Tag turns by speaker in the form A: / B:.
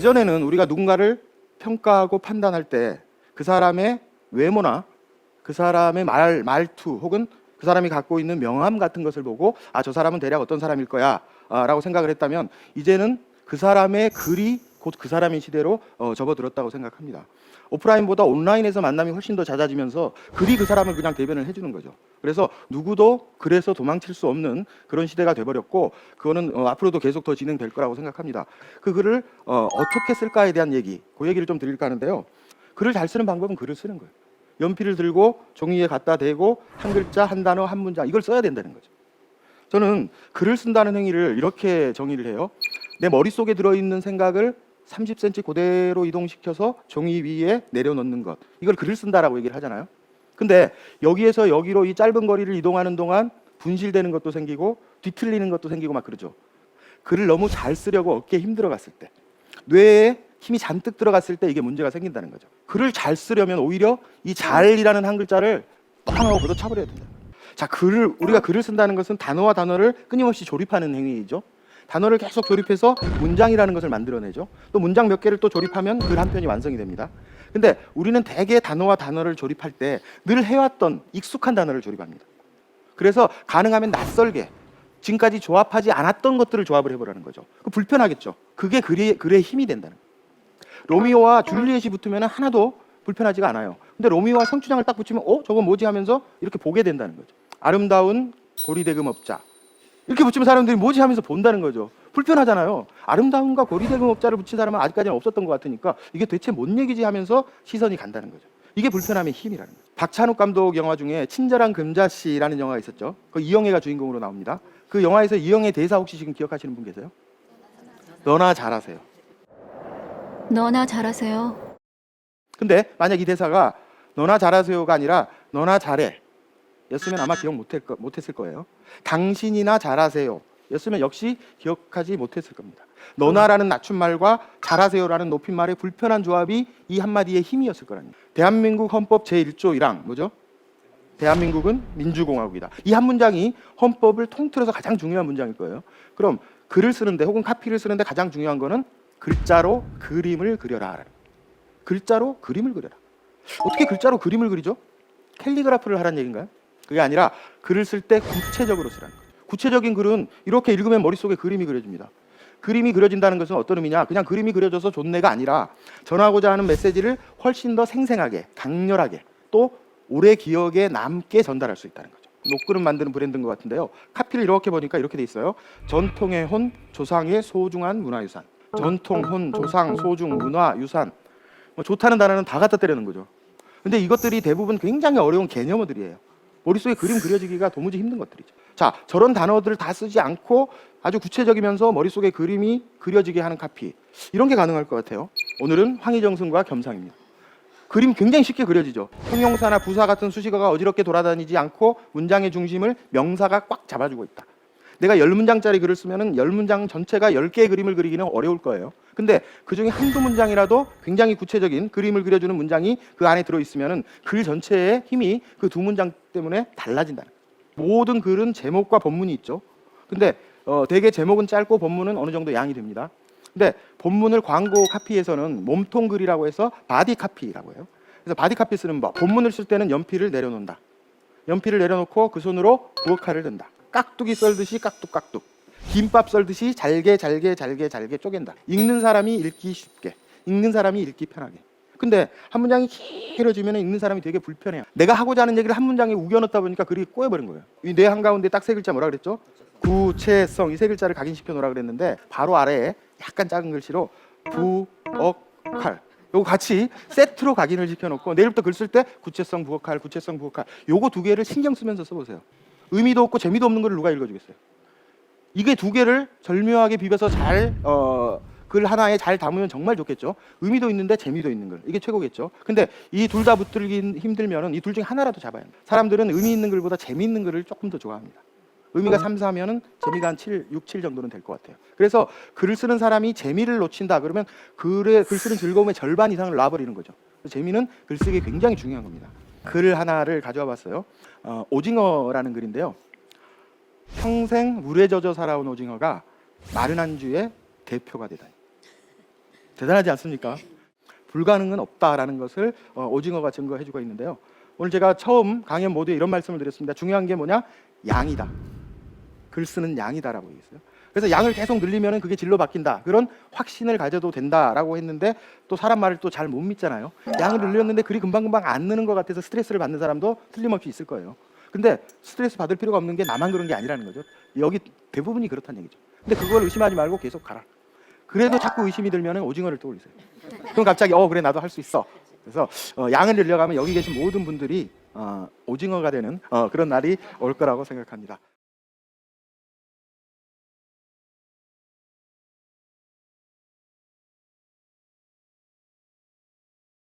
A: 예전에는 우리가 누군가를 평가하고 판단할 때 그 사람의 외모나 그 사람의 말투 혹은 그 사람이 갖고 있는 명함 같은 것을 보고 아, 저 사람은 대략 어떤 사람일 거야 라고 생각을 했다면, 이제는 그 사람의 글이 곧 그 사람의 시대로 접어들었다고 생각합니다. 오프라인보다 온라인에서 만남이 훨씬 더 잦아지면서 글이 그 사람을 그냥 대변을 해주는 거죠. 그래서 누구도 글에서 도망칠 수 없는 그런 시대가 돼버렸고, 그거는 앞으로도 계속 더 진행될 거라고 생각합니다. 그 글을 어떻게 쓸까에 대한 얘기, 그 얘기를 좀 드릴까 하는데요. 글을 잘 쓰는 방법은 글을 쓰는 거예요. 연필을 들고 종이에 갖다 대고 한 글자, 한 단어, 한 문장, 이걸 써야 된다는 거죠. 저는 글을 쓴다는 행위를 이렇게 정의를 해요. 내 머릿속에 들어있는 생각을 30cm 그대로 이동시켜서 종이 위에 내려놓는 것, 이걸 글을 쓴다라고 얘기를 하잖아요. 근데 여기에서 여기로 이 짧은 거리를 이동하는 동안 분실되는 것도 생기고 뒤틀리는 것도 생기고 막 그러죠. 글을 너무 잘 쓰려고 어깨에 힘 들어갔을 때, 뇌에 힘이 잔뜩 들어갔을 때 이게 문제가 생긴다는 거죠. 글을 잘 쓰려면 오히려 이 잘이라는 한 글자를 빵 하고 걷어차버려야 된다. 자, 우리가 글을 쓴다는 것은 단어와 단어를 끊임없이 조립하는 행위이죠. 단어를 계속 조립해서 문장이라는 것을 만들어내죠. 또 문장 몇 개를 또 조립하면 글 한 편이 완성이 됩니다. 근데 우리는 대개 단어와 단어를 조립할 때 늘 해왔던 익숙한 단어를 조립합니다. 그래서 가능하면 낯설게 지금까지 조합하지 않았던 것들을 조합을 해보라는 거죠. 불편하겠죠. 그게 글의 힘이 된다는 거예요. 로미오와 줄리엣이 붙으면 하나도 불편하지가 않아요. 근데 로미오와 성춘향을 딱 붙이면 저거 뭐지 하면서 이렇게 보게 된다는 거죠. 아름다운 고리대금업자 이렇게 붙이면 사람들이 뭐지 하면서 본다는 거죠. 불편하잖아요. 아름다움과 고리대금업자를 붙인 사람은 아직까지는 없었던 것 같으니까 이게 대체 뭔 얘기지 하면서 시선이 간다는 거죠. 이게 불편함의 힘이라는 거죠. 박찬욱 감독 영화 중에 친절한 금자씨라는 영화가 있었죠. 그 이영애가 주인공으로 나옵니다. 그 영화에서 이영애 대사 혹시 지금 기억하시는 분 계세요? 너나 잘하세요.
B: 너나 잘하세요.
A: 근데 만약 이 대사가 너나 잘하세요가 아니라 너나 잘해 였으면 아마 기억 못했을 거예요. 당신이나 잘하세요 였으면 역시 기억하지 못했을 겁니다. 너나라는 낮춤말과 잘하세요라는 높임말의 불편한 조합이 이 한마디의 힘이었을 거라니. 대한민국 헌법 제1조 1항 뭐죠? 대한민국은 민주공화국이다. 이 한 문장이 헌법을 통틀어서 가장 중요한 문장일 거예요. 그럼 글을 쓰는데 혹은 카피를 쓰는데 가장 중요한 거는 글자로 그림을 그려라. 글자로 그림을 그려라. 어떻게 글자로 그림을 그리죠? 캘리그라프를 하라는 얘기인가요? 그게 아니라 글을 쓸 때 구체적으로 쓰라는 거예요. 구체적인 글은 이렇게 읽으면 머릿속에 그림이 그려집니다. 그림이 그려진다는 것은 어떤 의미냐? 그냥 그림이 그려져서 좋네가 아니라 전하고자 하는 메시지를 훨씬 더 생생하게, 강렬하게, 또 오래 기억에 남게 전달할 수 있다는 거죠. 녹그릇 만드는 브랜드인 것 같은데요. 카피를 이렇게 보니까 이렇게 돼 있어요. 전통의 혼, 조상의 소중한 문화유산. 전통, 혼, 조상, 소중, 문화유산. 좋다는 단어는 다 갖다 때리는 거죠. 근데 이것들이 대부분 굉장히 어려운 개념어들이에요. 머릿속에 그림 그려지기가 도무지 힘든 것들이죠. 자, 저런 단어들을 다 쓰지 않고 아주 구체적이면서 머릿속에 그림이 그려지게 하는 카피, 이런 게 가능할 것 같아요. 오늘은 황희정승과 겸상입니다. 그림 굉장히 쉽게 그려지죠. 형용사나 부사 같은 수식어가 어지럽게 돌아다니지 않고 문장의 중심을 명사가 꽉 잡아주고 있다. 내가 10문장짜리 글을 쓰면 10문장 전체가 10개의 그림을 그리기는 어려울 거예요. 근데 그중에 한두 문장이라도 굉장히 구체적인 그림을 그려주는 문장이 그 안에 들어있으면 글 전체의 힘이 그 두 문장 때문에 달라진다는 거예요. 모든 글은 제목과 본문이 있죠. 근데 대개 제목은 짧고 본문은 어느 정도 양이 됩니다. 근데 본문을 광고 카피에서는 몸통 글이라고 해서 바디 카피라고 해요. 그래서 바디 카피 쓰는 법, 본문을 쓸 때는 연필을 내려놓는다. 연필을 내려놓고 그 손으로 부엌칼을 든다. 깍두기 썰듯이 깍둑깍둑, 김밥 썰듯이 잘게 쪼갠다. 읽는 사람이 읽기 쉽게, 읽는 사람이 읽기 편하게. 근데 한 문장이 길어지면 읽는 사람이 되게 불편해요. 내가 하고자 하는 얘기를 한 문장에 우겨 넣다 보니까 글이 꼬여버린 거예요. 이 뇌 한가운데 딱 세 글자 뭐라 그랬죠? 구체성, 이 세 글자를 각인시켜 놓으라 그랬는데 바로 아래에 약간 작은 글씨로 부엌칼, 요거 같이 세트로 각인을 시켜놓고 내일부터 글 쓸 때 구체성 부엌칼, 구체성 부엌칼, 요거 두 개를 신경 쓰면서 써보세요. 의미도 없고 재미도 없는 걸 누가 읽어주겠어요? 이게 두 개를 절묘하게 비벼서 잘 글 하나에 잘 담으면 정말 좋겠죠. 의미도 있는데 재미도 있는 글, 이게 최고겠죠. 근데 이 둘 다 붙들기 힘들면은 이 둘 중에 하나라도 잡아야 합니다. 사람들은 의미 있는 글보다 재미있는 글을 조금 더 좋아합니다. 의미가 3, 4면은 재미가 한 7, 6, 7 정도는 될 것 같아요. 그래서 글을 쓰는 사람이 재미를 놓친다 그러면 글 쓰는 즐거움의 절반 이상을 놔버리는 거죠. 재미는 글쓰기 굉장히 중요한 겁니다. 글 하나를 가져와 봤어요. 오징어라는 글인데요. 평생 물에 젖어 살아온 오징어가 마른 안주의 대표가 되다니. 대단하지 않습니까? 불가능은 없다라는 것을 오징어가 증거해주고 있는데요. 오늘 제가 처음 강연 모두에 이런 말씀을 드렸습니다. 중요한 게 뭐냐? 양이다. 글 쓰는 양이다라고 얘기했어요. 그래서 양을 계속 늘리면 그게 질로 바뀐다. 그런 확신을 가져도 된다라고 했는데 또 사람 말을 또 잘 못 믿잖아요. 양을 늘렸는데 글이 금방금방 안 느는 것 같아서 스트레스를 받는 사람도 틀림없이 있을 거예요. 근데 스트레스 받을 필요가 없는 게 나만 그런 게 아니라는 거죠. 여기 대부분이 그렇다는 얘기죠. 근데 그걸 의심하지 말고 계속 가라. 그래도 자꾸 의심이 들면 오징어를 떠올리세요. 그럼 갑자기 그래 나도 할 수 있어. 그래서 양을 늘려가면 여기 계신 모든 분들이 오징어가 되는 그런 날이 올 거라고 생각합니다.